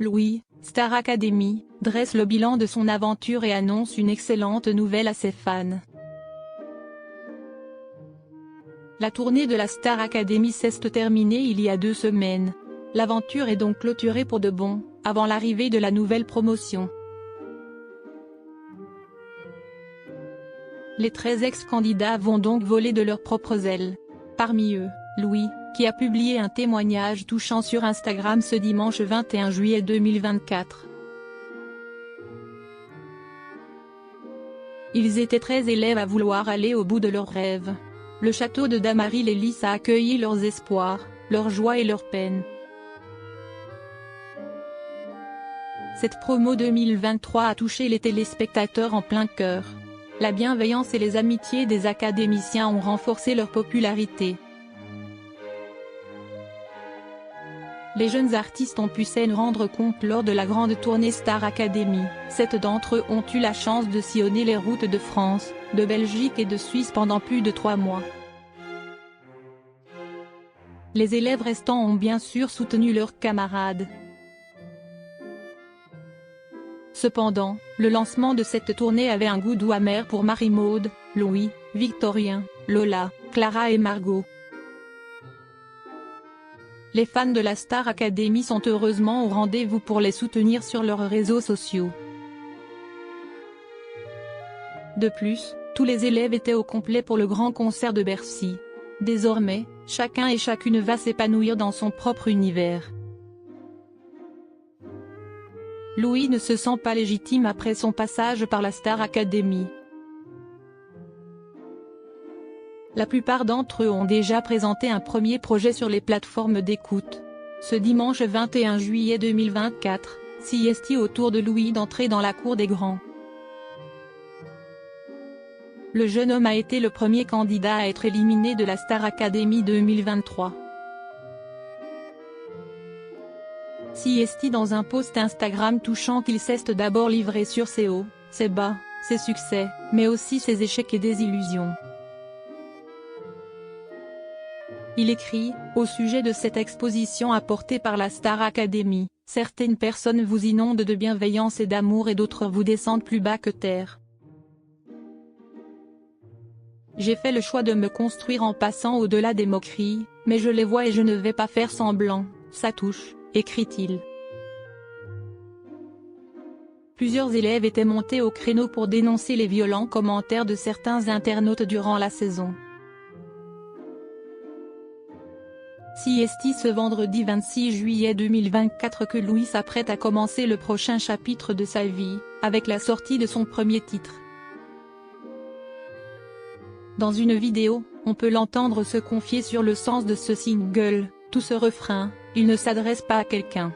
Louis, Star Academy, dresse le bilan de son aventure et annonce une excellente nouvelle à ses fans. La tournée de la Star Academy s'est terminée il y a 2 semaines. L'aventure est donc clôturée pour de bon, avant l'arrivée de la nouvelle promotion. Les 13 ex-candidats vont donc voler de leurs propres ailes. Parmi eux, Louis, qui a publié un témoignage touchant sur Instagram ce dimanche 21 juillet 2024. Ils étaient 13 élèves à vouloir aller au bout de leurs rêves. Le château de Damary-les-Lys a accueilli leurs espoirs, leurs joies et leurs peines. Cette promo 2023 a touché les téléspectateurs en plein cœur. La bienveillance et les amitiés des académiciens ont renforcé leur popularité. Les jeunes artistes ont pu s'en rendre compte lors de la grande tournée Star Academy. 7 d'entre eux ont eu la chance de sillonner les routes de France, de Belgique et de Suisse pendant plus de 3 mois. Les élèves restants ont bien sûr soutenu leurs camarades. Cependant, le lancement de cette tournée avait un goût doux amer pour Marie-Maude, Louis, Victorien, Lola, Clara et Margot. Les fans de la Star Academy sont heureusement au rendez-vous pour les soutenir sur leurs réseaux sociaux. De plus, tous les élèves étaient au complet pour le grand concert de Bercy. Désormais, chacun et chacune va s'épanouir dans son propre univers. Louis ne se sent pas légitime après son passage par la Star Academy. La plupart d'entre eux ont déjà présenté un premier projet sur les plateformes d'écoute. Ce dimanche 21 juillet 2024, CST au tour de Louis d'entrer dans la cour des grands. Le jeune homme a été le premier candidat à être éliminé de la Star Academy 2023. CST dans un post Instagram touchant qu'il s'est d'abord livré sur ses hauts, ses bas, ses succès, mais aussi ses échecs et désillusions. Il écrit, au sujet de cette exposition apportée par la Star Academy, certaines personnes vous inondent de bienveillance et d'amour et d'autres vous descendent plus bas que terre. J'ai fait le choix de me construire en passant au-delà des moqueries, mais je les vois et je ne vais pas faire semblant, ça touche, écrit-il. Plusieurs élèves étaient montés au créneau pour dénoncer les violents commentaires de certains internautes durant la saison. CST ce vendredi 26 juillet 2024 que Louis s'apprête à commencer le prochain chapitre de sa vie, avec la sortie de son premier titre. Dans une vidéo, on peut l'entendre se confier sur le sens de ce single, tout ce refrain, il ne s'adresse pas à quelqu'un.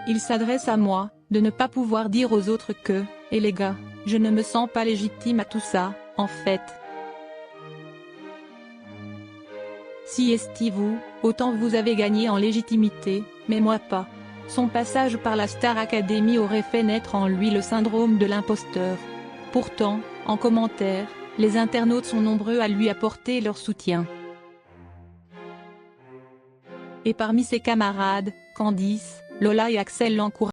Il s'adresse à moi, de ne pas pouvoir dire aux autres que, et les gars, je ne me sens pas légitime à tout ça, en fait. CST vous, autant vous avez gagné en légitimité, mais moi pas. Son passage par la Star Academy aurait fait naître en lui le syndrome de l'imposteur. Pourtant, en commentaire, les internautes sont nombreux à lui apporter leur soutien. Et parmi ses camarades, Candice, Lola et Axel l'encouragent.